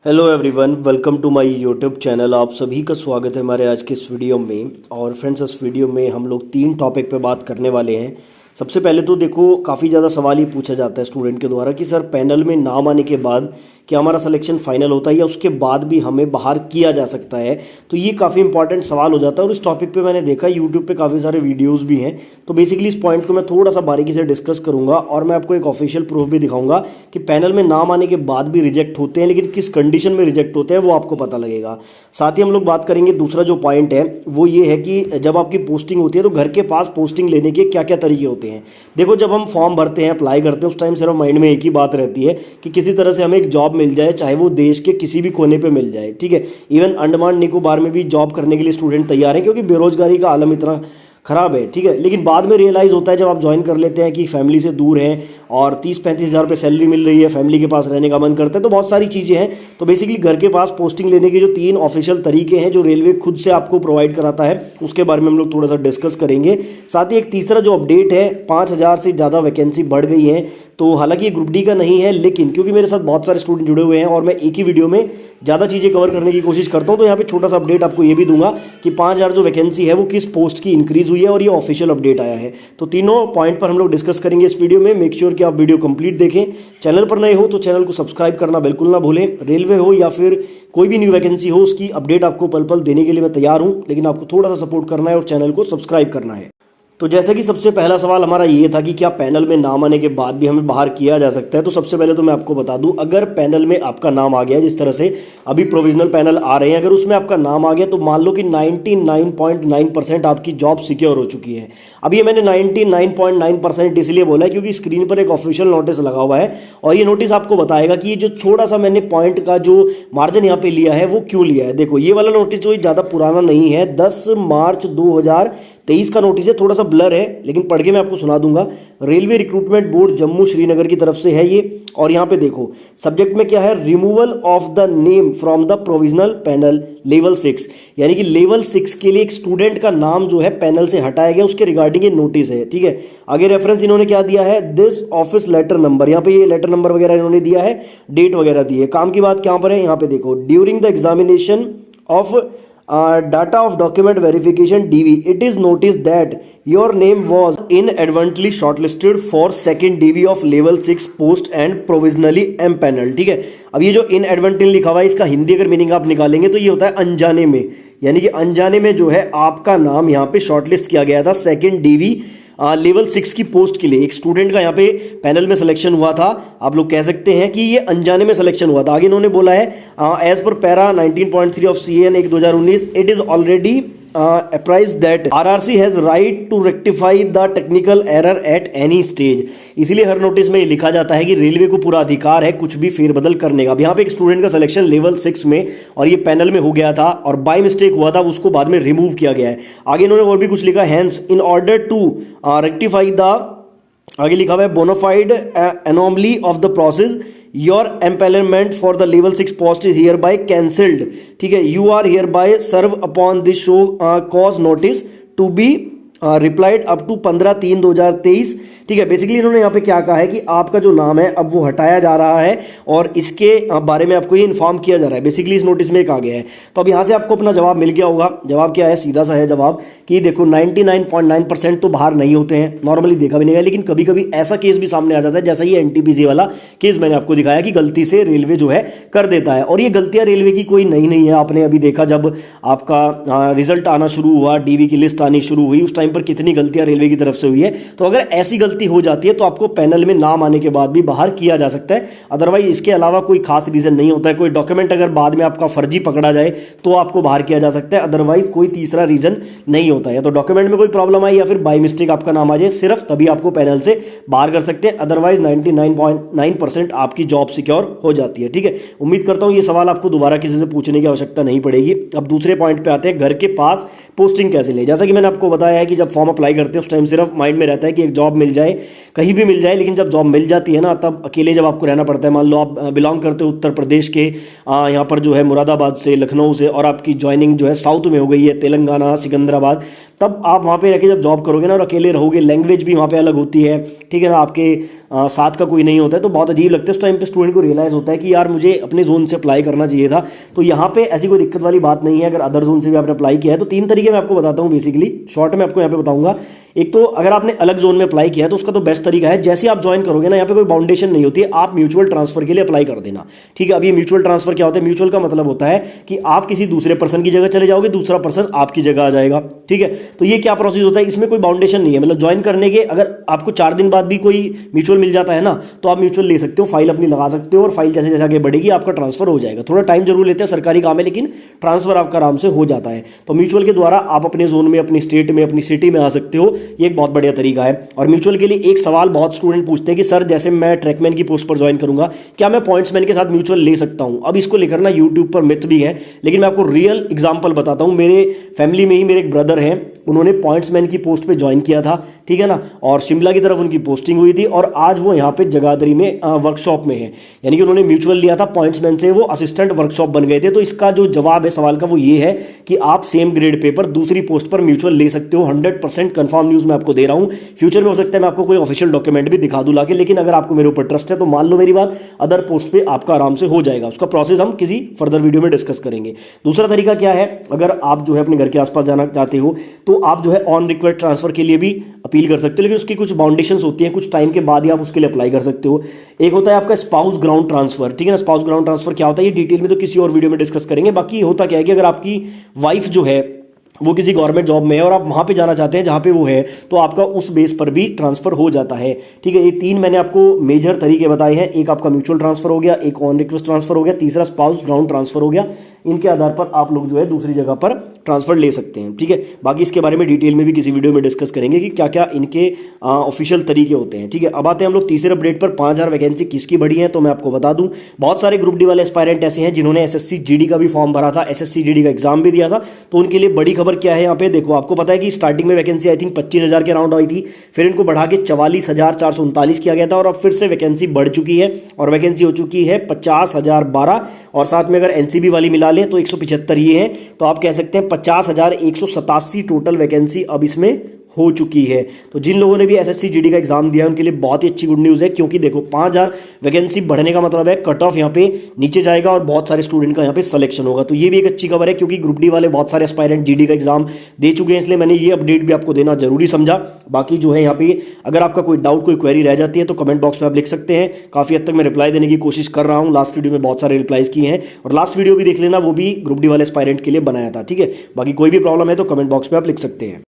Hello everyone, welcome to my YouTube channel. आप सभी का स्वागत है हमारे आज के इस वीडियो में। और फ्रेंड्स, इस वीडियो में हम लोग 3 टॉपिक पे बात करने वाले हैं। सबसे पहले तो देखो, काफ़ी ज़्यादा सवाल ये पूछा जाता है स्टूडेंट के द्वारा कि सर, पैनल में नाम आने के बाद क्या हमारा सिलेक्शन फाइनल होता है या उसके बाद भी हमें बाहर किया जा सकता है। तो ये काफ़ी इंपॉर्टेंट सवाल हो जाता है और इस टॉपिक पे मैंने देखा यूट्यूब पे काफ़ी सारे वीडियोस भी हैं। तो बेसिकली इस पॉइंट को मैं थोड़ा सा बारीकी से डिस्कस करूंगा और मैं आपको एक ऑफिशियल प्रूफ भी दिखाऊंगा कि पैनल में नाम आने के बाद भी रिजेक्ट होते हैं, लेकिन किस कंडीशन में रिजेक्ट होते हैं वो आपको पता लगेगा। साथ ही हम लोग बात करेंगे, दूसरा जो पॉइंट है वो ये है कि जब आपकी पोस्टिंग होती है तो घर के पास पोस्टिंग लेने के क्या क्या तरीके होते हैं। देखो, जब हम फॉर्म भरते हैं, अप्लाई करते हैं, उस टाइम सिर्फ माइंड में एक ही बात रहती है कि किसी तरह से हमें एक जॉब मिल जाए, चाहे वो देश के किसी भी कोने पे मिल जाए। ठीक है, इवन अंडमान निकोबार में भी जॉब करने के लिए स्टूडेंट तैयार हैं क्योंकि बेरोजगारी का आलम इतना खराब है। ठीक है, लेकिन बाद में रियलाइज़ होता है जब आप ज्वाइन कर लेते हैं कि फैमिली से दूर हैं और 30-35 हज़ार रुपये सैलरी मिल रही है, फैमिली के पास रहने का मन करता है, तो बहुत सारी चीज़ें हैं। तो बेसिकली घर के पास पोस्टिंग लेने के जो 3 ऑफिशियल तरीके हैं जो रेलवे खुद से आपको प्रोवाइड कराता है, उसके बारे में हम लोग थोड़ा सा डिस्कस करेंगे। साथ ही एक तीसरा जो अपडेट है, 5,000 से ज़्यादा वैकेंसी बढ़ गई है। तो हालांकि ये ग्रुप डी का नहीं है, लेकिन क्योंकि मेरे साथ बहुत सारे स्टूडेंट जुड़े हुए हैं और मैं एक ही वीडियो में ज़्यादा चीज़ें कवर करने की कोशिश करता हूं, तो यहाँ पे छोटा सा अपडेट आपको ये भी दूंगा कि 5,000 जो वैकेंसी है वो किस पोस्ट की इंक्रीज हुई है और ये ऑफिशियल अपडेट आया है। तो तीनों पॉइंट पर हम लोग डिस्कस करेंगे इस वीडियो में। मेक श्योर कि आप वीडियो कंप्लीट देखें। चैनल पर नए हो तो चैनल को सब्सक्राइब करना बिल्कुल ना भूलें। रेलवे हो या फिर कोई भी न्यू वैकेंसी हो, उसकी अपडेट आपको पल पल देने के लिए मैं तैयार हूँ, लेकिन आपको थोड़ा सा सपोर्ट करना है और चैनल को सब्सक्राइब करना है। तो जैसे कि सबसे पहला सवाल हमारा ये था कि क्या पैनल में नाम आने के बाद भी हमें बाहर किया जा सकता है। तो सबसे पहले तो मैं आपको बता दूं, अगर पैनल में आपका नाम आ गया, जिस तरह से अभी प्रोविजनल पैनल आ रहे हैं, अगर उसमें आपका नाम आ गया तो मान लो कि 99.9% आपकी जॉब सिक्योर हो चुकी है। अब ये मैंने 99.9% इसलिए बोला है क्योंकि स्क्रीन पर एक ऑफिशियल नोटिस लगा हुआ है और ये नोटिस आपको बताएगा कि ये जो थोड़ा सा मैंने पॉइंट का जो मार्जिन यहाँ पे लिया है वो क्यों लिया है। देखो, ये वाला नोटिस जो ज़्यादा पुराना नहीं है, 10 मार्च 2023 का नोटिस है। थोड़ा सा ब्लर है लेकिन पढ़ के मैं आपको सुना दूंगा। Railway recruitment board Jammu Srinagar की तरफ से है ये। और यहाँ पे देखो, सब्जेक्ट में क्या है, removal of the name from the provisional panel level 6, यानी कि लेवल 6 के लिए एक स्टूडेंट का नाम जो है पैनल से हटाया गया, उसके रिगार्डिंग ये नोटिस है। ठीक है, आगे रेफरेंस इन्होंने क्या दिया है, दिस ऑफिस लेटर नंबर, यहाँ पे ये लेटर नंबर वगैरह इन्होंने दिया है, डेट वगैरह दी है। काम की बात कहाँ पर है, यहाँ पे देखो, during the examination of data of document verification DV, it is noticed that your name was inadvertently shortlisted for second DV of level 6 post and provisionally empaneled। ठीक है, अब ये जो inadvertently लिखा हुआ है, इसका हिंदी अगर मीनिंग आप निकालेंगे तो ये होता है अनजाने में, यानी कि अनजाने में जो है आपका नाम यहाँ पे शॉर्टलिस्ट किया गया था सेकेंड DV लेवल 6 की पोस्ट के लिए। एक स्टूडेंट का यहाँ पे पैनल में सिलेक्शन हुआ था, आप लोग कह सकते हैं कि ये अनजाने में सिलेक्शन हुआ था। आगे इन्होंने बोला है, as per para 19.3 of CAN 1/2019 it is already apprised that RRC has right to rectify the technical error at any stage। इसीलिए हर नोटिस में ये लिखा जाता है कि रेलवे को पूरा अधिकार है कुछ भी फेरबदल करने का। अब यहाँ पे एक स्टूडेंट का सिलेक्शन लेवल 6 में और ये पैनल में हो गया था और बाय मिस्टेक हुआ था, उसको बाद में रिमूव किया गया है। आगे इन्होंने और भी कुछ लिखा, hence in order to rectify the, आगे लिखा हुआ है, bona fide anomaly of the process, your empanelment for the level 6 post is hereby cancelled. ठीक है, you are hereby serve upon this show cause notice to be replied up to 15/3/2023। ठीक है, basically इन्होंने यहाँ पे क्या कहा है कि आपका जो नाम है अब वो हटाया जा रहा है और इसके बारे में आपको ये इन्फॉर्म किया जा रहा है। बेसिकली इस नोटिस में एक आ गया है। तो अब यहाँ से आपको अपना जवाब मिल गया होगा। जवाब क्या है, सीधा सा है जवाब कि देखो 99.9% तो बाहर नहीं होते हैं, नॉर्मली देखा भी नहीं है, लेकिन कभी कभी ऐसा केस भी सामने आ जाता है, जैसा ये NTPC वाला केस मैंने आपको दिखाया कि गलती से रेलवे जो है कर देता है। और ये गलतियाँ रेलवे की कोई नई नहीं है। आपने अभी देखा जब आपका रिजल्ट आना शुरू हुआ, DV की लिस्ट आनी शुरू हुई, उस टाइम पर कितनी गलतियां रेलवे की तरफ से हुई है। तो अगर ऐसी गलती हो जाती है तो आपको पैनल में नाम आने के बाद भी बाहर किया जा सकता है। अदरवाइज इसके अलावा कोई खास रीजन नहीं होता है। कोई डॉक्यूमेंट अगर बाद में आपका फर्जी पकड़ा जाए तो आपको बाहर किया जा सकता है, अदरवाइज कोई तीसरा रीजन नहीं होता है। तो डॉक्यूमेंट में कोई प्रॉब्लम आई या फिर बाय मिस्टेक आपका नाम आ जाए, सिर्फ तभी आपको पैनल से बाहर कर सकते हैं, अदरवाइज 99.9% आपकी जॉब सिक्योर हो जाती है। ठीक है, उम्मीद करता हूं ये सवाल आपको दोबारा किसी से पूछने की आवश्यकता नहीं पड़ेगी। अब दूसरे पॉइंट पे आते हैं, घर के पास पोस्टिंग कैसे ले। जैसा कि मैंने आपको बताया है कि जब फॉर्म अप्लाई करते हैं उस टाइम सिर्फ माइंड में रहता है कि एक जॉब मिल जाए, जाए, कहीं भी मिल जाए, लेकिन जब जॉब मिल जाती है ना तब अकेले जब आपको रहना पड़ता है। मान लो आप बिलोंग करते हो उत्तर प्रदेश के यहाँ पर जो है मुरादाबाद से, लखनऊ से, और आपकी ज्वाइनिंग जो है साउथ में हो गई है, तेलंगाना, सिकंदराबाद, तब आप वहाँ पे रह के जब जॉब करोगे ना और अकेले रहोगे, लैंग्वेज भी वहाँ पे अलग होती है, ठीक है ना, आपके साथ का कोई नहीं होता है, तो बहुत अजीब लगता है। उस टाइम पे स्टूडेंट को रियलाइज़ होता है कि यार मुझे अपने जोन से अप्लाई करना चाहिए था। तो यहाँ पे ऐसी कोई दिक्कत वाली बात नहीं है अगर अदर जोन से भी आपने अप्लाई किया है तो। तीन तरीके मैं आपको बताता हूँ बेसिकली, शॉर्ट में आपको यहाँ पे बताऊंगा। एक तो अगर आपने अलग जोन में अप्लाई किया है तो उसका तो बेस्ट तरीका है, जैसे आप ज्वाइन करोगे ना, यहाँ पे कोई बाउंडेशन नहीं होती है, आप म्यूचुअल ट्रांसफर के लिए अप्लाई कर देना, ठीक है। अब ये म्यूचुअल ट्रांसफर क्या होता है? म्यूचुअल का मतलब होता है कि आप किसी दूसरे पर्सन की जगह चले जाओगे, दूसरा पर्सन आपकी जगह आ जाएगा, ठीक है। तो ये क्या प्रोसेस होता है, इसमें कोई बाउंडेशन नहीं है, मतलब ज्वाइन करने के अगर आपको 4 दिन बाद भी कोई म्यूचुअल मिल जाता है ना तो आप म्यूचुअल ले सकते हो, फाइल अपनी लगा सकते हो, और फाइल जैसे जैसे आगे बढ़ेगी आपका ट्रांसफर हो जाएगा। थोड़ा टाइम जरूर लेते हैं, सरकारी काम है, लेकिन ट्रांसफर आपका आराम से हो जाता है। तो म्यूचुअल के द्वारा आप अपने जोन में, अपनी स्टेट में, अपनी सिटी में आ सकते हो, ये एक बहुत बढ़िया तरीका है। और म्यूचुअल के लिए एक सवाल बहुत स्टूडेंट पूछते हैं कि सर जैसे मैं ट्रैकमैन की पोस्ट पर ज्वाइन करूंगा, क्या मैं पॉइंट्समैन के साथ म्यूचुअल ले सकता हूं? अब इसको लेकर ना यूट्यूब पर मिथ भी है, लेकिन मैं आपको रियल एग्जांपल बताता हूं। मेरे फैमिली में ही मेरे एक ब्रदर हैं, उन्होंने पॉइंट्समैन की पोस्ट पे ज्वाइन किया था, ठीक है ना, और शिमला की तरफ उनकी पोस्टिंग हुई थी, और आज वो यहाँ पे जगाधरी में वर्कशॉप में है, यानी कि उन्होंने म्यूचुअल लिया था, पॉइंट्समैन से वो असिस्टेंट वर्कशॉप बन गए थे। तो इसका जो जवाब है सवाल का वो ये है कि आप सेम ग्रेड पे पर दूसरी पोस्ट पर म्यूचुअल ले सकते हो। 100% कंफर्म न्यूज मैं आपको दे रहा हूं। फ्यूचर में हो सकता है मैं आपको कोई ऑफिशियल डॉक्यूमेंट भी दिखा दूं लाके, लेकिन अगर आपको मेरे ऊपर ट्रस्ट है तो मान लो मेरी बात, अदर पोस्ट पे आपका आराम से हो जाएगा। उसका प्रोसेस हम किसी फर्दर वीडियो में डिस्कस करेंगे। दूसरा तरीका क्या है, अगर आप जो है अपने घर के आसपास जाना चाहते हो तो आप जो है ऑन रिक्वेस्ट ट्रांसफर के लिए भी अपील कर सकते हो, लेकिन उसकी कुछ बाउंडेशंस होती हैं, कुछ टाइम के बाद ही आप उसके लिए अप्लाई कर सकते हो। एक होता है आपका स्पाउस ग्राउंड ट्रांसफर, ठीक है ना। स्पाउस ग्राउंड ट्रांसफर क्या होता है ये डिटेल में तो किसी और वीडियो में डिस्कस करेंगे। बाकी होता क्या है कि अगर आपकी वाइफ जो है वो किसी गवर्नमेंट जॉब में है और आप वहां पे जाना चाहते हैं जहां पे वो है, तो आपका उस बेस पर भी ट्रांसफर हो जाता है, ठीक है। ये 3 मैंने आपको मेजर तरीके बताए हैं। एक आपका म्यूचुअल ट्रांसफर हो गया, एक ऑन रिक्वेस्ट ट्रांसफर हो गया, तीसरा स्पाउस ग्राउंड ट्रांसफर हो गया। इनके आधार पर आप लोग जो है दूसरी जगह पर ट्रांसफर ले सकते हैं, ठीक है। बाकी इसके बारे में डिटेल में भी किसी वीडियो में डिस्कस करेंगे कि क्या क्या इनके ऑफिशियल तरीके होते हैं, ठीक है। अब आते हैं हम लोग तीसरे अपडेट पर। 5000 वैकेंसी किसकी बढ़ी है तो मैं आपको बता दूं, बहुत सारे ग्रुप डी वाले एस्पायरेंट ऐसे हैं जिन्होंने एसएससी जीडी का भी फॉर्म भरा था, एसएससी जीडी का एग्जाम भी दिया था। तो उनके लिए बड़ी खबर क्या है यहाँ पे देखो, आपको पता है कि स्टार्टिंग में वैकेंसी आई थिंक 25,000 के अराउंड आई थी, फिर इनको बढ़ा के 44,439 किया गया था, और अब फिर से वैकेंसी बढ़ चुकी है और वैकेंसी हो चुकी है 50,012, और साथ में अगर एनसीबी वाली मिला लें तो 175 ये है। तो आप कह सकते हैं 50,187 टोटल वैकेंसी अब इसमें हो चुकी है। तो जिन लोगों ने भी एसएससी जीडी का एग्जाम दिया है उनके लिए बहुत ही अच्छी गुड न्यूज़ है, क्योंकि देखो 5,000 वैकेंसी बढ़ने का मतलब है कट ऑफ यहाँ पे नीचे जाएगा और बहुत सारे स्टूडेंट का यहाँ पे सिलेक्शन होगा। तो ये भी एक अच्छी खबर है, क्योंकि ग्रुप डी वाले बहुत सारे एस्पायरेंट जीडी का एग्जाम दे चुके हैं, इसलिए मैंने ये अपडेट भी आपको देना जरूरी समझा। बाकी जो है यहाँ पे अगर आपका कोई डाउट, कोई क्वेरी रह जाती है तो कमेंट बॉक्स में आप लिख सकते हैं। काफी हद तक मैं रिप्लाई देने की कोशिश कर रहा हूँ, लास्ट वीडियो में बहुत सारे रिप्लाईज किए हैं, और लास्ट वीडियो भी देख लेना, वो भी ग्रुप डी वाले एस्पायरेंट के लिए बनाया था, ठीक है। बाकी कोई भी प्रॉब्लम है तो कमेंट बॉक्स में आप लिख सकते हैं।